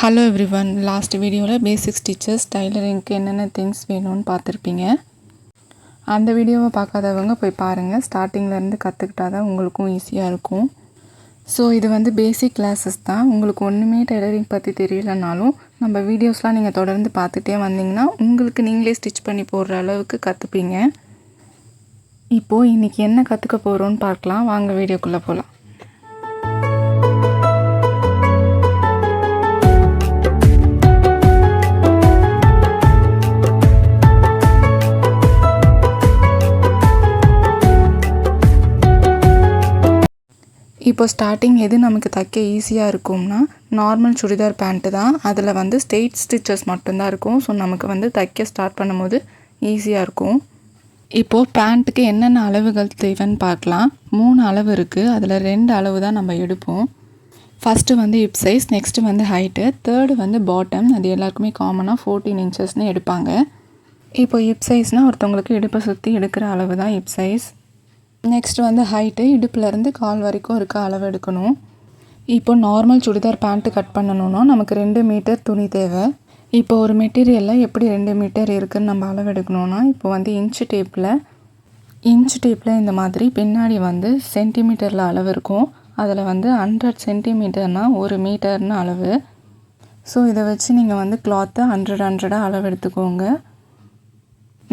Hello everyone, last வீடியோவில் பேசிக் stitches டைலரிங்க்கு என்னென்ன things வேணும்னு பார்த்துருப்பீங்க. அந்த வீடியோவை பார்க்காதவங்க போய் பாருங்கள். ஸ்டார்டிங்லேருந்து கற்றுக்கிட்டா தான் உங்களுக்கும் ஈஸியாக இருக்கும். ஸோ இது வந்து பேசிக் கிளாஸஸ் தான். உங்களுக்கு ஒன்றுமே டைலரிங் பற்றி தெரியலனாலும் நம்ம வீடியோஸ்லாம் நீங்கள் தொடர்ந்து பார்த்துட்டே வந்தீங்கன்னா உங்களுக்கு நீங்களே ஸ்டிச் பண்ணி போடுற அளவுக்கு கற்றுப்பீங்க. இப்போது இன்றைக்கி என்ன கற்றுக்க போகிறோன்னு பார்க்கலாம். வாங்க வீடியோக்குள்ளே போகலாம். இப்போ ஸ்டார்டிங் எது நமக்கு தைக்க ஈஸியாக இருக்கும்னா நார்மல் சுடிதார் பேண்ட்டு தான். அதில் வந்து ஸ்ட்ரெயிட் ஸ்டிச்சஸ் மட்டும்தான் இருக்கும். ஸோ நமக்கு வந்து தைக்க ஸ்டார்ட் பண்ணும்போது ஈஸியாக இருக்கும். இப்போது பேண்ட்டுக்கு என்னென்ன அளவுகள் தேவைன்னு பார்க்கலாம். 3 அளவு இருக்குது. அதில் 2 அளவு தான் நம்ம எடுப்போம். ஃபஸ்ட்டு வந்து ஹிப் சைஸ், நெக்ஸ்ட்டு வந்து ஹைட்டு, தேர்டு வந்து பாட்டம். அது எல்லாருக்குமே காமனாக 14 இன்ச்சஸ்னு எடுப்பாங்க. இப்போ ஹிப் சைஸ்னால் ஒருத்தவங்களுக்கு இடுப்பை சுற்றி எடுக்கிற அளவு தான் ஹிப் சைஸ். நெக்ஸ்ட் வந்து ஹைட்டு, இடுப்புலேருந்து கால் வரைக்கும் இருக்க அளவு எடுக்கணும். இப்போ நார்மல் சுடிதார் பேண்ட்டு கட் பண்ணணுன்னா நமக்கு 2 மீட்டர் துணி தேவை. இப்போ ஒரு மெட்டீரியலில் எப்படி 2 மீட்டர் இருக்குதுன்னு நம்ம அளவு எடுக்கணுன்னா, இப்போ வந்து இன்ச்சு டேப்பில் இந்த மாதிரி பின்னாடி வந்து சென்டிமீட்டரில் அளவு இருக்கும். அதில் வந்து 100 சென்டிமீட்டர்னால் 1 மீட்டர்னு அளவு. ஸோ இதை வச்சு நீங்கள் வந்து கிளாத்தை 100 அளவு எடுத்துக்கோங்க.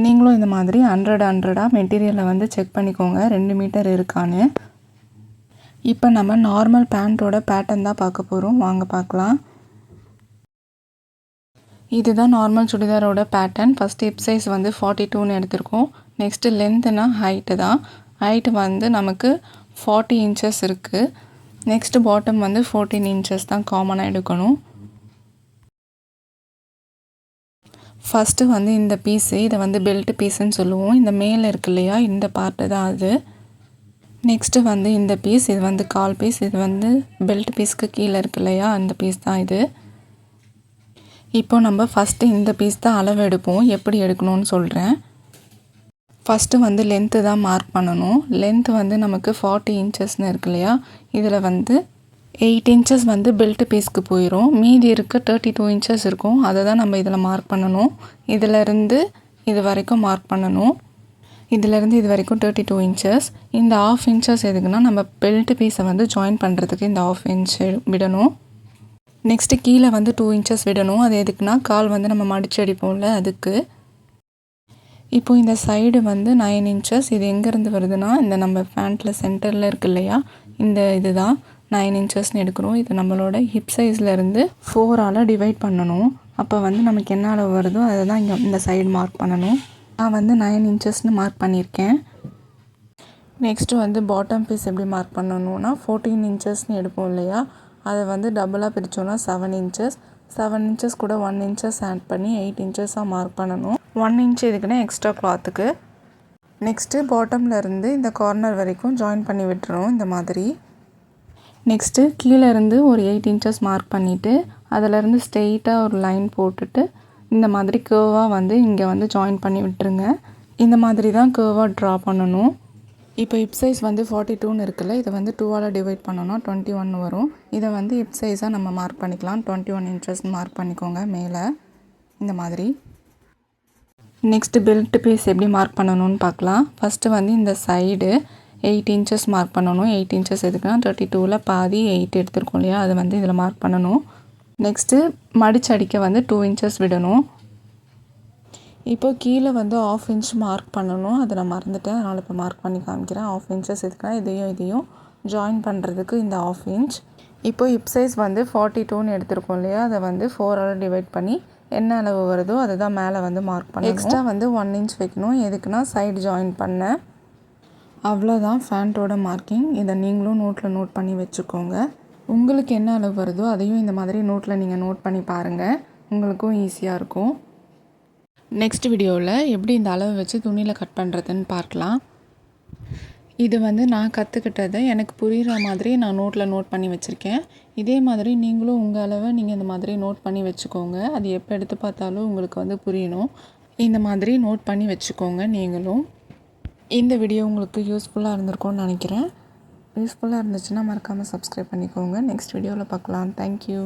நீங்களும் இந்த மாதிரி 100 மெட்டீரியலை வந்து செக் பண்ணிக்கோங்க 2 மீட்டர் இருக்கான்னு. இப்போ நம்ம நார்மல் பேண்ட்டோட பேட்டர்ன் தான் பார்க்க போகிறோம். வாங்க பார்க்கலாம். இதுதான் நார்மல் சுடிதாரோட பேட்டர்ன். ஃபஸ்ட் ஹிப் சைஸ் வந்து 42ன்னு எடுத்திருக்கோம். நெக்ஸ்ட்டு லென்த்துனா ஹைட்டு தான். ஹைட்டு வந்து நமக்கு 40 இன்ச்சஸ் இருக்குது. நெக்ஸ்ட்டு பாட்டம் வந்து 14 இன்ச்சஸ் தான் காமனாக எடுக்கணும். ஃபஸ்ட்டு வந்து இந்த பீஸு, இதை வந்து பெல்ட் பீஸுன்னு சொல்லுவோம். இந்த மேலே இருக்கு இல்லையா, இந்த பார்ட்டு தான் அது. நெக்ஸ்ட்டு வந்து இந்த பீஸ், இது வந்து கால் பீஸ். இது வந்து பெல்ட் பீஸ்க்கு கீழே இருக்கு இல்லையா, அந்த பீஸ் தான் இது. இப்போ நம்ம ஃபஸ்ட்டு இந்த பீஸ் தான் அளவு எடுப்போம். எப்படி எடுக்கணும்னு சொல்கிறேன். ஃபஸ்ட்டு வந்து லென்த்து தான் மார்க் பண்ணணும். லென்த்து வந்து நமக்கு 40 இன்ச்சஸ்னு இருக்கு இல்லையா, இதில் வந்து 8 இன்ச்சஸ் வந்து பெல்ட் பீஸ்க்கு போயிடும். மீதி இருக்க 32 இன்ச்சஸ் இருக்கும். அதை தான் நம்ம இதில் மார்க் பண்ணணும். இதிலேருந்து இது வரைக்கும் மார்க் பண்ணணும். இதிலேருந்து இது வரைக்கும் 32 இன்ச்சஸ். இந்த 1/2 இன்ச்சஸ் எதுக்குன்னா நம்ம பெல்ட் பீஸை வந்து ஜாயின் பண்ணுறதுக்கு இந்த 1/2 இன்ச் விடணும். நெக்ஸ்ட்டு கீழே வந்து 2 இன்ச்சஸ் விடணும். அது எதுக்குன்னா கால் வந்து நம்ம மடிச்சு அடிப்போம்ல, அதுக்கு. இப்போ இந்த சைடு வந்து 9 இன்ச்சஸ். இது எங்கேருந்து வருதுன்னா இந்த நம்ம பேண்ட்டில் சென்டரில் இருக்கு இல்லையா, இந்த இதுதான் 9 இன்ச்சஸ்னு எடுக்கிறோம். இது நம்மளோட ஹிப் சைஸ்லேருந்து 4ஆல் டிவைட் பண்ணணும். அப்போ வந்து நமக்கு என்ன அளவு வருதோ அதை தான் இங்கே இந்த சைடு மார்க் பண்ணணும். நான் வந்து 9 இன்ச்சஸ்னு மார்க் பண்ணியிருக்கேன். நெக்ஸ்ட்டு வந்து பாட்டம் பீஸ் எப்படி மார்க் பண்ணணுன்னா 14 இன்ச்சஸ்னு எடுப்போம் இல்லையா, அதை வந்து டபுளாக பிரித்தோன்னா 7 இன்ச்சஸ். 7 இன்ச்சஸ் கூட 1 இன்ச்சஸ் ஆட் பண்ணி 8 இன்ச்சஸாக மார்க் பண்ணணும். 1 இன்ச் எதுக்குன்னா எக்ஸ்ட்ரா கிளாத்துக்கு. நெக்ஸ்ட்டு பாட்டம்லேருந்து இந்த கார்னர் வரைக்கும் ஜாயின் பண்ணி விட்டுறணும் இந்த மாதிரி. நெக்ஸ்ட்டு கீழே இருந்து ஒரு 8 இன்ச்சஸ் மார்க் பண்ணிவிட்டு அதிலேருந்து ஸ்ட்ரெயிட்டாக ஒரு லைன் போட்டுட்டு இந்த மாதிரி கேர்வாக வந்து இங்கே வந்து ஜாயின் பண்ணி விட்டுருங்க. இந்த மாதிரி தான் கேர்வாக ட்ரா பண்ணணும். இப்போ ஹிப் சைஸ் வந்து 42ன்னு இருக்குல்ல, இதை வந்து 2ஆல் டிவைட் பண்ணோன்னா 21 வரும். இதை வந்து ஹிப் சைஸாக நம்ம மார்க் பண்ணிக்கலாம். 21 இன்ச்சஸ் மார்க் பண்ணிக்கோங்க மேலே இந்த மாதிரி. நெக்ஸ்ட்டு பெல்ட் பீஸ் எப்படி மார்க் பண்ணணும்னு பார்க்கலாம். ஃபஸ்ட்டு வந்து இந்த சைடு 8 இன்ச்சஸ் மார்க் பண்ணணும். 8 இன்ச்சஸ் எதுக்குன்னா 32ல் பாதி 8 எடுத்துருக்கோம் இல்லையா, அதை வந்து இதில் மார்க் பண்ணணும். நெக்ஸ்ட்டு மடிச்சு அடிக்க வந்து 2 இன்ச்சஸ் விடணும். இப்போ கீழே வந்து 1/2 இன்ச் மார்க் பண்ணணும். அதை நான் மறந்துட்டேன், அதனால் இப்போ மார்க் பண்ணி காமிக்கிறேன். 1/2 இன்ச்சஸ் எதுக்குன்னா இதையும் ஜாயின் பண்ணுறதுக்கு இந்த 1/2 இன்ச். இப்போ ஹிப் சைஸ் வந்து 42ன்னு எடுத்துருக்கோம் இல்லையா, அதை வந்து 4ஆல் டிவைட் பண்ணி என்ன அளவு வருதோ அதை தான் மேலே வந்து மார்க் பண்ணணும். எக்ஸ்ட்ரா வந்து 1 இன்ச் வைக்கணும். எதுக்குன்னா சைடு ஜாயின் பண்ண. அவ்வளோதான் பேண்ட்டோட மார்க்கிங். இதை நீங்களும் நோட்டில் நோட் பண்ணி வச்சுக்கோங்க. உங்களுக்கு என்ன அளவு வருதோ அதையும் இந்த மாதிரி நோட்டில் நீங்கள் நோட் பண்ணி பாருங்கள். உங்களுக்கும் ஈஸியாக இருக்கும். நெக்ஸ்ட் வீடியோவில் எப்படி இந்த அளவு வச்சு துணியில் கட் பண்ணுறதுன்னு பார்க்கலாம். இது வந்து நான் கற்றுக்கிட்டதை எனக்கு புரிகிற மாதிரி நான் நோட்டில் நோட் பண்ணி வச்சுருக்கேன். இதே மாதிரி நீங்களும் உங்கள் அளவை நீங்கள் இந்த மாதிரி நோட் பண்ணி வச்சுக்கோங்க. அது எப்போ எடுத்து பார்த்தாலும் உங்களுக்கு வந்து புரியணும். இந்த மாதிரி நோட் பண்ணி வச்சுக்கோங்க நீங்களும். இந்த வீடியோ உங்களுக்கு யூஸ்ஃபுல்லாக இருந்திருக்கும்னு நினைக்கிறேன். யூஸ்ஃபுல்லாக இருந்துச்சுன்னா மறக்காமல் சப்ஸ்கிரைப் பண்ணிக்கோங்க. நெக்ஸ்ட் வீடியோவில் பார்க்கலாம். தேங்க்யூ.